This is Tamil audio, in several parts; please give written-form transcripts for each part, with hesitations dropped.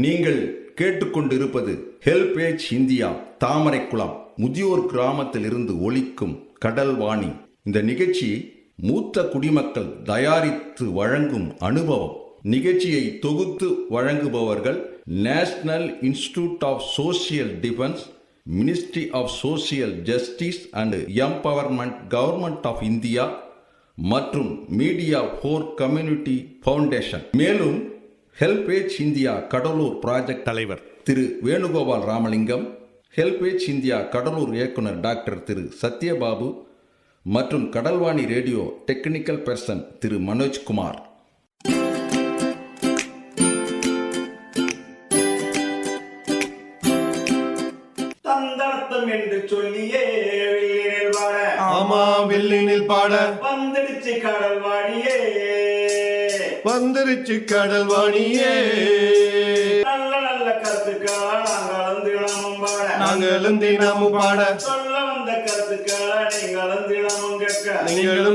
நீங்கள் கேட்டுக்கொண்டிருப்பது ஹெல்பேஜ் இந்தியா தாமரைக்குளம் முதியோர் கிராமத்தில் இருந்து ஒலிக்கும் கடல்வாணி. இந்த நிகழ்ச்சி மூத்த குடிமக்கள் தயாரித்து வழங்கும் அனுபவம். நிகழ்ச்சியை தொகுத்து வழங்குபவர்கள் national institute of social defence, ministry of social justice and empowerment, government of India மற்றும் மீடியா ஃபார் கம்யூனிட்டி ஃபவுண்டேஷன். மேலும் ஹெல்பேஜ் இந்தியா கடலூர் ப்ராஜெக்ட் தலைவர் திரு வேணுகோபால் ராமலிங்கம், ஹெல்பேஜ் இந்தியா கடலூர் இயக்குனர் டாக்டர் திரு சத்யபாபு மற்றும் Kadalvani radio technical person Thiru Manojkumar. தந்தனத்தம் என்று சொல்லியே ஆமா வெள்ளினில் பாட வந்துடுச்சு கடல்வாணியே, வந்துருச்சு கடல்வாணியே. நல்ல நல்ல கருத்துக்களா நாங்களும் தினமும் பாட, சொல்ல வந்த கருத்துக்களா நீங்களும்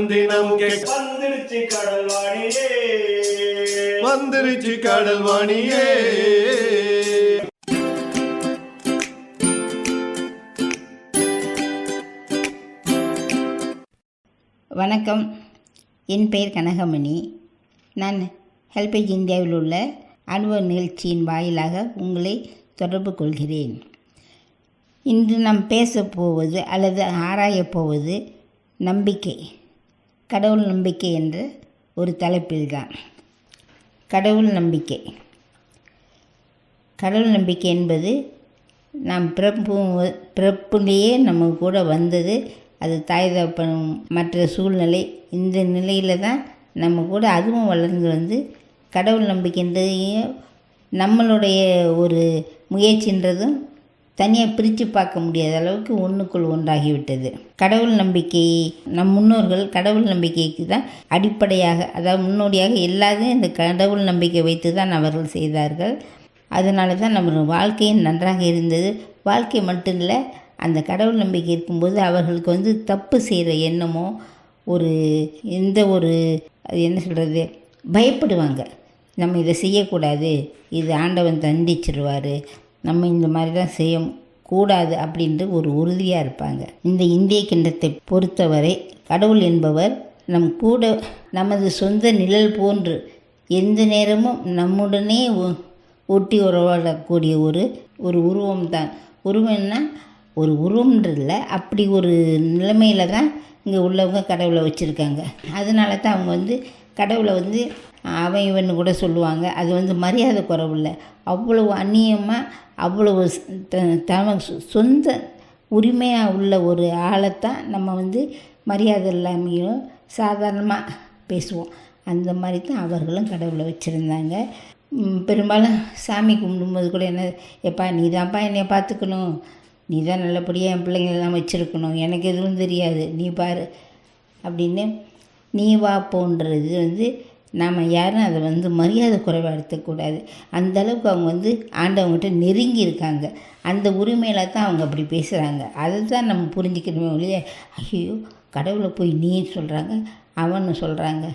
தினமும் கேட்க. வந்துடுச்சு கடல்வாணியே, வந்துருச்சு கடல்வாணியே. வணக்கம், என் பெயர் கனகமணி. நான் ஹெல்பேஜ் இந்தியாவில் உள்ள அனுபவ நிகழ்ச்சியின் வாயிலாக உங்களை தொடர்பு கொள்கிறேன். இன்று நாம் பேசப்போவது அல்லது ஆராயப்போவது நம்பிக்கை, கடவுள் நம்பிக்கை என்ற ஒரு தலைப்பில்தான். கடவுள் நம்பிக்கை. கடவுள் நம்பிக்கை என்பது நாம் பிறப்புலேயே நம்ம கூட வந்தது. அது தாய் தகப்பனும் மற்ற சூழ்நிலை, இந்த நிலையில் தான் நம்ம கூட அதுவும் வளர்ந்து வந்து கடவுள் நம்பிக்கைன்றதையும் நம்மளுடைய ஒரு முயற்சின்றதும் தனியாக பிரித்து பார்க்க முடியாத அளவுக்கு ஒன்றுக்குள் ஒன்றாகிவிட்டது. கடவுள் நம்பிக்கை, நம் முன்னோர்கள் கடவுள் நம்பிக்கைக்கு தான் அடிப்படையாக, அதாவது முன்னோடியாக எல்லாத்தையும் இந்த கடவுள் நம்பிக்கை வைத்து தான் அவர்கள் செய்தார்கள். அதனால தான் நம்ம வாழ்க்கையும் நன்றாக இருந்தது. வாழ்க்கை மட்டும் இல்லை, அந்த கடவுள் நம்பிக்கை இருக்கும்போது அவர்களுக்கு வந்து தப்பு செய்கிற எண்ணமோ எந்த ஒரு அது என்ன சொல்கிறது, பயப்படுவாங்க. நம்ம இதை செய்யக்கூடாது, இது ஆண்டவன் தண்டிச்சிருவார், நம்ம இந்த மாதிரி தான் செய்யக்கூடாது அப்படின்ட்டு ஒரு உறுதியாக இருப்பாங்க. இந்த இந்திய கிண்டத்தை பொறுத்தவரை கடவுள் என்பவர் நம் கூட நமது சொந்த நிழல் போன்று எந்த நேரமும் நம்முடனே ஒட்டி உறவாடக்கூடிய ஒரு உருவம் தான். உருவம்னா ஒரு உருவம்ன்றதில்ல, அப்படி ஒரு நிலைமையில் தான் இங்கே உள்ளவங்க கடவுளை வச்சுருக்காங்க. அதனால தான் அவங்க வந்து கடவுளை வந்து அவன் இவன்னு கூட சொல்லுவாங்க. அது வந்து மரியாதை குறைவில்லை, அவ்வளவு அந்நியமாக, அவ்வளவு சொந்த உரிமையாக உள்ள ஒரு ஆளைத்தான் நம்ம வந்து மரியாதை இல்லாமையும் சாதாரணமாக பேசுவோம். அந்த மாதிரி தான் அவர்களும் கடவுளை வச்சுருந்தாங்க. பெரும்பாலும் சாமி கும்பிடும்போது கூட என்ன, எப்பா நீ தான்ப்பா என்னை பார்த்துக்கணும், நீ தான் நல்லபடியாக என் பிள்ளைங்களெல்லாம் வச்சுருக்கணும், எனக்கு எதுவும் தெரியாது, நீ பாரு அப்படின்னு நீ வா போன்றது வந்து நாம் யாரும் அதை வந்து மரியாதை குறைவாக எடுத்துக்கூடாது. அந்தளவுக்கு அவங்க வந்து ஆண்டவங்ககிட்ட நெருங்கி இருக்காங்க. அந்த உரிமையில் தான் அவங்க அப்படி பேசுகிறாங்க. அதை தான் நம்ம புரிஞ்சுக்கணுமே ஒழிய, ஐயோ கடவுளை போய் நீ சொல்கிறாங்க அவன்னு சொல்கிறாங்க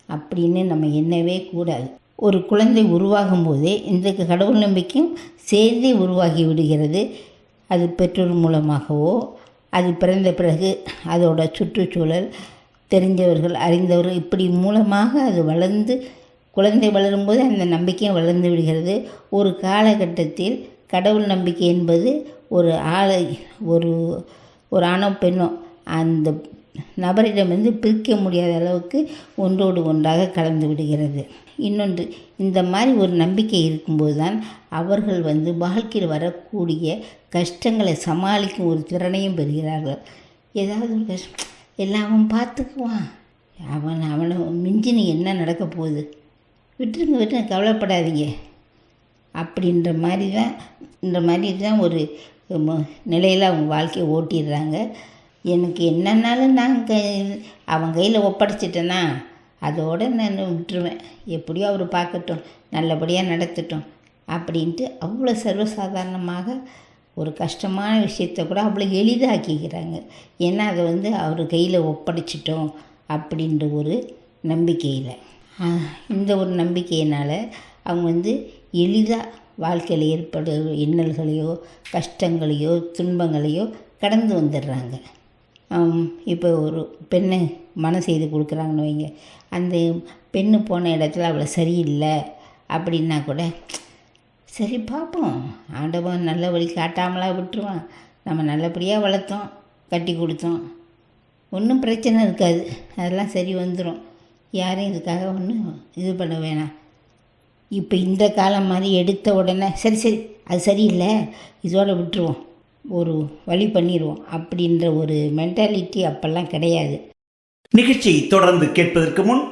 அப்படின்னு நம்ம எண்ணவே கூடாது. ஒரு குழந்தை உருவாகும் போதே இந்த கடவுள் நம்பிக்கையும் சேர்ந்தே உருவாகி விடுகிறது. அது பெற்றோர் மூலமாகவோ, அது பிறந்த பிறகு அதோட சுற்றுச்சூழல், தெரிஞ்சவர்கள், அறிந்தவர்கள், இப்படி மூலமாக அது வளர்ந்து, குழந்தை வளரும்போது அந்த நம்பிக்கையும் வளர்ந்து விடுகிறது. ஒரு காலகட்டத்தில் கடவுள் நம்பிக்கை என்பது ஒரு ஆளை, ஒரு ஆணோ பெண்ணோ அந்த நபரிடமிருந்து பிரிக்க முடியாத அளவுக்கு ஒன்றோடு ஒன்றாக கலந்து விடுகிறது. இன்னொன்று, இந்த மாதிரி ஒரு நம்பிக்கை இருக்கும்போது தான் அவர்கள் வந்து வாழ்க்கையில் வரக்கூடிய கஷ்டங்களை சமாளிக்கும் ஒரு திறனையும் பெறுகிறார்கள். ஏதாவது ஒரு கஷ்டம் எல்லாம் அவன் பார்த்துக்குவான், அவனை மிஞ்சினு என்ன நடக்க போகுது, விட்டுருங்க கவலைப்படாதீங்க அப்படின்ற மாதிரி தான் ஒரு நிலையில் அவங்க வாழ்க்கையை ஓட்டிடுறாங்க. எனக்கு என்னன்னாலும் நான் அவன் கையில் ஒப்படைச்சிட்டேன்னா அதோடு நான் விட்டுருவேன், எப்படியோ அவர் பார்க்கட்டும், நல்லபடியாக நடத்தட்டும் அப்படின்ட்டு அவ்வளோ சர்வசாதாரணமாக ஒரு கஷ்டமான விஷயத்தை கூட அவ்வளோ எளிதாக்கிக்கிறாங்க. ஏன்னா அதை வந்து அவர் கையில் ஒப்படைச்சிட்டோம் அப்படின்ற ஒரு நம்பிக்கையில், இந்த ஒரு நம்பிக்கையினால் அவங்க வந்து எளிதாக வாழ்க்கையில் ஏற்படும் இன்னல்களையோ கஷ்டங்களையோ துன்பங்களையோ கடந்து வந்துடுறாங்க. இப்போ ஒரு பெண்ணை மனம் செய்து கொடுக்குறாங்கன்னு வைங்க, அந்த பெண்ணு போன இடத்துல அவளை சரியில்லை அப்படின்னா கூட சரி பார்ப்போம், ஆண்டவன் நல்ல வழி காட்டாமலாம் விட்டுருவான், நம்ம நல்லபடியாக வளர்த்தோம் கட்டி கொடுத்தோம், ஒன்றும் பிரச்சனை இருக்காது, அதெல்லாம் சரி வந்துடும், யாரும் இதுக்காக ஒன்றும் இது பண்ண வேணாம். இப்போ இந்த காலம் மாதிரி எடுத்த உடனே சரி சரி அது சரியில்லை இதோட விட்டுருவோம், ஒரு வழி பண்ணிடுவோம் அப்படின்ற ஒரு மென்டாலிட்டி அப்போல்லாம் கிடையாது. நிகழ்ச்சியை தொடர்ந்து கேட்பதற்கு முன்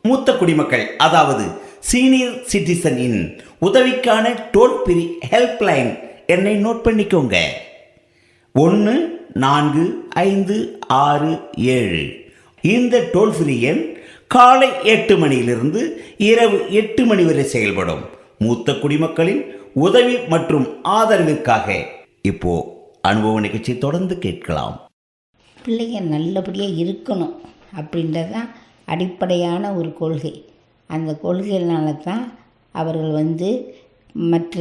மூத்த குடிமக்கள் அதாவது சீனியர் சிட்டிசனின் உதவிக்கான டோல் ஃப்ரீ ஹெல்ப்லைன் எண்ணை நோட் பண்ணிக்கோங்க. 145667. இந்த டோல் ஃப்ரீ எண் காலை 8 மணியிலிருந்து இரவு 8 மணி வரை செயல்படும். மூத்த குடிமக்களின் உதவி மற்றும் ஆதரவிற்காக இப்போ அனுபவ நிகழ்ச்சி தொடர்ந்து கேட்கலாம். பிள்ளைங்க நல்லபடியாக இருக்கணும் அப்படின்றது தான் அடிப்படையான ஒரு கொள்கை. அந்த கொள்கையினால தான் அவர்கள் மற்ற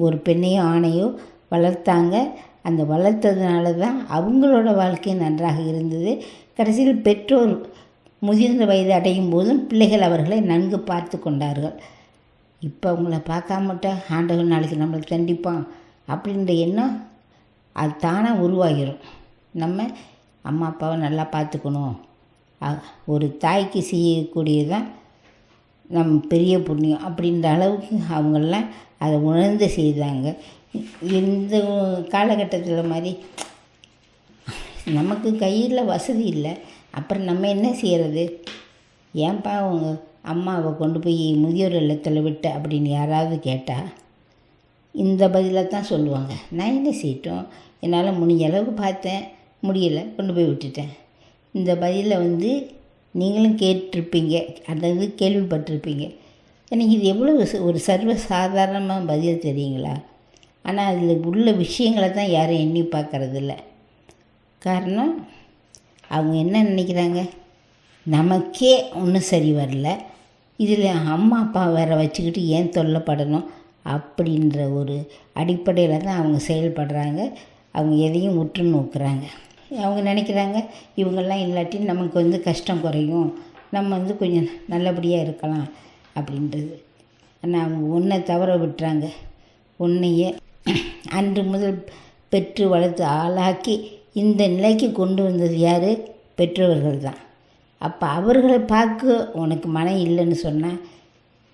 ஒரு பெண்ணையோ ஆணையோ வளர்த்தாங்க. அந்த வளர்த்ததுனால தான் அவங்களோட வாழ்க்கை நன்றாக இருந்தது. கடைசியில் பெற்றோர் முதிர்ந்த வயது அடையும் போதும் பிள்ளைகள் அவர்களை நன்கு பார்த்து கொண்டார்கள். இப்போ அவங்கள பார்க்காமட்டா ஆண்டவன் நாளைக்கு நம்மளை தண்டிப்பான் அப்படின்ற எண்ணம் அது தானாக உருவாகிடும். நம்ம அம்மா அப்பாவை நல்லா பார்த்துக்கணும், ஒரு தாய்க்கு செய்யக்கூடியதான் நம் பெரிய புண்ணியம் அப்படின்ற அளவுக்கு அவங்களாம் அதை உணர்ந்து செய்தாங்க. இந்த காலகட்டத்தில் மாதிரி நமக்கு கையில் வசதி இல்லை, அப்புறம் நம்ம என்ன செய்கிறது, ஏன்பா அவங்க அம்மாவை கொண்டு போய் முதியோர் இல்லத்தில் விட்ட அப்படின்னு யாராவது கேட்டால் இந்த பதிலை தான் சொல்லுவாங்க. நான் என்ன செய்யட்டும், என்னால் முடிஞ்ச அளவுக்கு பார்த்தேன், முடியலை, கொண்டு போய் விட்டுட்டேன். இந்த பதிலை நீங்களும் கேட்டிருப்பீங்க, அதாவது கேள்விப்பட்டிருப்பீங்க. எனக்கு இது எவ்வளோ ஒரு சர்வ சாதாரணமாக பதில் தெரியுங்களா? ஆனால் அதில் உள்ள விஷயங்களை தான் யாரும் எண்ணி பார்க்கறதில்ல. காரணம் அவங்க என்ன நினைக்கிறாங்க, நமக்கே ஒன்றும் சரி வரல, இதில் அம்மா அப்பா வேற வச்சுக்கிட்டு ஏன் தொல்லைப்படணும் அப்படின்ற ஒரு அடிப்படையில் தான் அவங்க செயல்படுறாங்க. அவங்க எதையும் உற்று நோக்குறாங்க. அவங்க நினைக்கிறாங்க இவங்கெல்லாம் இல்லாட்டி நமக்கு கஷ்டம் குறையும், நம்ம கொஞ்சம் நல்லபடியாக இருக்கலாம் அப்படின்றது. ஆனால் அவங்க ஒன்றை தவற விட்டுறாங்க. ஒன்றையே அன்று முதல் பெற்று வளர்த்து ஆளாக்கி இந்த நிலைக்கு கொண்டு வந்தது யார்? பெற்றவர்கள் தான். அப்போ அவர்களை பார்க்க உனக்கு மனம் இல்லைன்னு சொன்னால்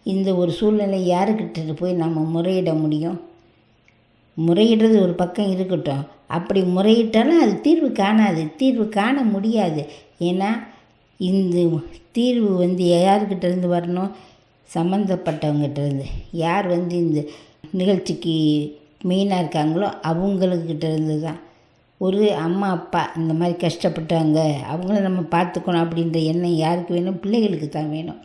இந்த ஒரு சூழ்நிலை யாருக்கிட்ட போய் நம்ம முறையிட முடியும்? முறையிடுறது ஒரு பக்கம் இருக்கட்டும், அப்படி முறையிட்டாலும் அது தீர்வு காணாது, தீர்வு காண முடியாது. ஏன்னா இந்த தீர்வு யாருக்கிட்டேருந்து வரணும்? சம்மந்தப்பட்டவங்ககிட்டேருந்து. யார் இந்த நிகழ்ச்சிக்கு மெயினாக இருக்காங்களோ அவங்களுக்கிட்டேருந்து தான். ஒரு அம்மா அப்பா இந்த மாதிரி கஷ்டப்பட்டாங்க, அவங்கள நம்ம பார்த்துக்கணும் அப்படின்ற எண்ணம் யாருக்கு வேணும்? பிள்ளைகளுக்கு தான் வேணும்.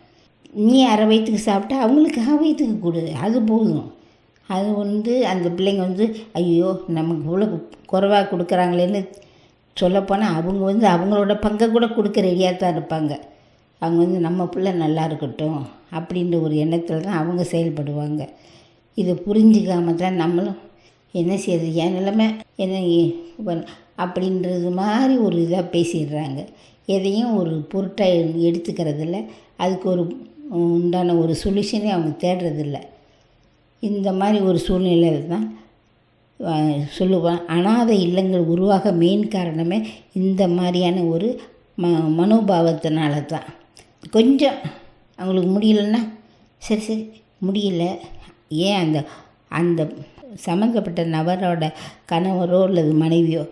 நீ அரை வயிற்றுக்கு சாப்பிட்டா அவங்களுக்கு அரை வயிற்றுக்கு கொடு, அது போதும். அது அந்த பிள்ளைங்க ஐயோ நமக்கு இவ்வளோ குறைவாக கொடுக்குறாங்களேன்னு சொல்லப்போனால் அவங்க அவங்களோட பங்கை கூட கொடுக்க ரெடியாக தான் இருப்பாங்க. அவங்க நம்ம பிள்ளை நல்லா இருக்கட்டும் அப்படின்ற ஒரு எண்ணத்தில் தான் அவங்க செயல்படுவாங்க. இதை புரிஞ்சிக்காமல் தான் நம்மளும் என்ன செய்யறது, என் நிலைமை என்ன அப்படின்றது மாதிரி ஒரு இதாக பேசிடுறாங்க. எதையும் ஒரு பொருட்டாக எடுத்துக்கிறதில்ல, அதுக்கு ஒரு உண்டான ஒரு சொல்யூஷனே அவங்க தேடுறதில்ல. இந்த மாதிரி ஒரு சூழ்நிலையில் தான் சொல்லுவான், அனாதை இல்லங்கள் உருவாக மெயின் காரணமே இந்த மாதிரியான ஒரு மனோபாவத்தினால தான். கொஞ்சம் அவங்களுக்கு முடியலன்னா சரி சரி முடியல, ஏன் அந்த சம்மந்தப்பட்ட நபரோட கணவரோ அல்லது மனைவியோ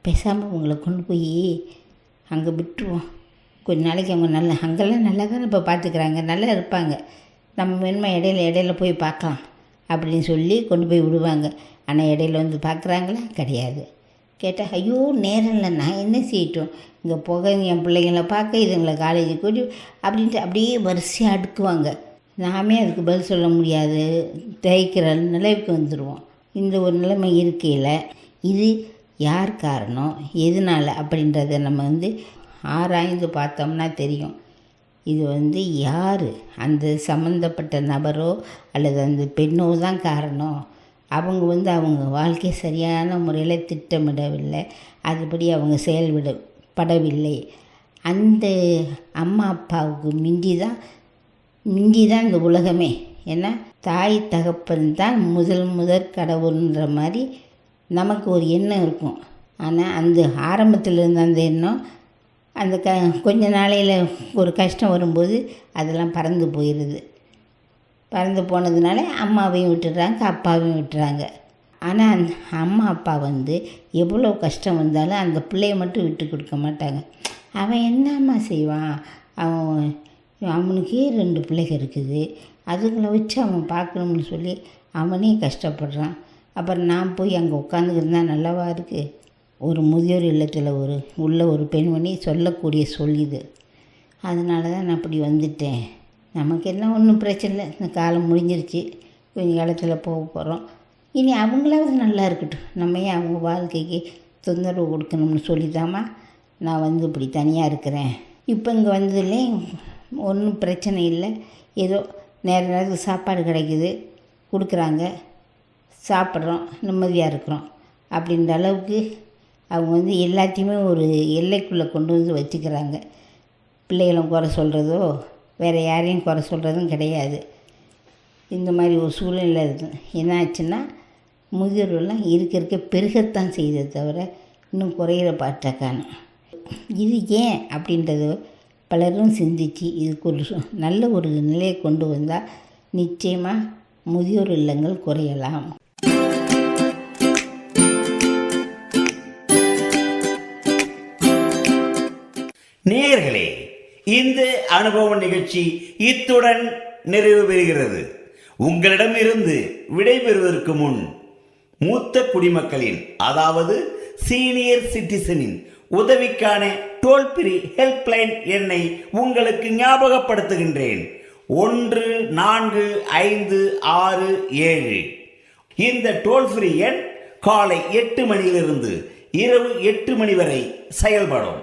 பேசாமல் உங்களை கொண்டு போய் அங்கே விட்டுருவோம், கொஞ்ச நாளைக்கு அவங்க அங்கெல்லாம் நல்லா தானே இப்போ பார்த்துக்கிறாங்க, நல்லா இருப்பாங்க, நம்ம வேணுமா இடையில போய் பார்க்கலாம் அப்படின்னு சொல்லி கொண்டு போய் விடுவாங்க. ஆனால் இடையில பார்க்குறாங்களா? கிடையாது. கேட்டால் ஐயோ நேரம் இல்லை, நான் என்ன செய்யட்டும், இங்கே போக என் பிள்ளைங்களை பார்க்க, இதுங்களை காலேஜுக்கு கூட்டி அப்படின்ட்டு அப்படியே வரிசையாக அடுக்குவாங்க. நாமே அதுக்கு பதில் சொல்ல முடியாது, தேய்க்கிற நிலைக்கு வந்துடுவோம். இந்த ஒரு நிலைமை இருக்கையில் இது யார் காரணம், எதனால் அப்படின்றத நம்ம ஆராய்ந்து பார்த்தோம்னா தெரியும். இது யார் அந்த சம்மந்தப்பட்ட நபரோ அல்லது அந்த பெண்ணோ தான் காரணம். அவங்க அவங்க வாழ்க்கையை சரியான முறையில் திட்டமிடவில்லை, அதுபடி அவங்க செயல்படவில்லை. அந்த அம்மா அப்பாவுக்கு மிஞ்சி தான் இந்த உலகமே. ஏன்னா தாய் தகப்பன் தான் முதற் கடவுள்ன்ற மாதிரி நமக்கு ஒரு எண்ணம் இருக்கும். ஆனால் அந்த ஆரம்பத்தில் இருந்த அந்த எண்ணம் அந்த கொஞ்ச நாளையில் ஒரு கஷ்டம் வரும்போது அதெல்லாம் பறந்து போயிடுது. பறந்து போனதுனால அம்மாவையும் விட்டுடுறாங்க, அப்பாவையும் விட்டுறாங்க. ஆனால் அந்த அம்மா அப்பா எவ்வளோ கஷ்டம் வந்தாலும் அந்த பிள்ளைய மட்டும் விட்டு கொடுக்க மாட்டாங்க. அவன் என்னம்மா செய்வான், அவனுக்கே 2 பிள்ளைகள் இருக்குது, அதுகளை வச்சு அவன் பார்க்கணும்னு சொல்லி அவனே கஷ்டப்படுறான். அப்புறம் நான் போய் அங்கே உட்காந்துக்கிட்டு நல்லாவா இருக்குது. ஒரு முதியோர் இல்லத்தில் உள்ள ஒரு பெண்மணி சொல்லக்கூடிய இது. அதனால தான் நான் அப்படி வந்துட்டேன். நமக்கெல்லாம் ஒன்றும் பிரச்சனை இல்லை, இந்த காலம் முடிஞ்சிருச்சு, கொஞ்சம் காலத்தில் போக போகிறோம். இனி அவங்களாவது நல்லா இருக்கட்டும், நம்ம ஏன் அவங்க வாழ்க்கைக்கு தொந்தரவு கொடுக்கணும்னு சொல்லித்தாம்மா நான் இப்படி தனியாக இருக்கிறேன். இப்போ இங்கே வந்ததுலே ஒன்றும் பிரச்சனை இல்லை, ஏதோ நேரத்துக்கு சாப்பாடு கிடைக்குது, கொடுக்குறாங்க, சாப்பிட்றோம், நிம்மதியாக இருக்கிறோம். அப்படின்ற அளவுக்கு அவங்க எல்லாத்தையுமே ஒரு எல்லைக்குள்ளே கொண்டு வச்சுக்கிறாங்க. பிள்ளைகளும் குறை சொல்கிறதோ வேறு யாரையும் குறை சொல்கிறதும் கிடையாது. இந்த மாதிரி ஒரு சூழ்நிலை இருக்குது. என்ன ஆச்சுன்னா முதியோர்கள்லாம் இருக்க பெருகத்தான் செய்ததை தவிர இன்னும் குறையிற பாட்டை காணும். இது ஏன் அப்படின்றத பலரும் சிந்தித்து இதுக்கு ஒரு நல்ல ஒரு நிலையை கொண்டு வந்தால் நிச்சயமாக முதியோர் இல்லங்கள் குறையலாம். நேயர்களே, இந்த அனுபவ நிகழ்ச்சி இத்துடன் நிறைவு பெறுகிறது. உங்களிடம் இருந்து விடைபெறுவதற்கு முன் மூத்த குடிமக்களின் அதாவது சீனியர் சிட்டிசனின் உதவிக்கான டோல் ஃப்ரீ ஹெல்ப்லைன் எண்ணை உங்களுக்கு ஞாபகப்படுத்துகின்றேன். 145667. இந்த டோல் ஃப்ரீ எண் காலை 8 மணியிலிருந்து இரவு 8 மணி வரை செயல்படும்.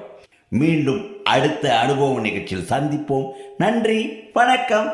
மீண்டும் அடுத்த அனுபவ நிகழ்ச்சியில் சந்திப்போம். நன்றி, வணக்கம்.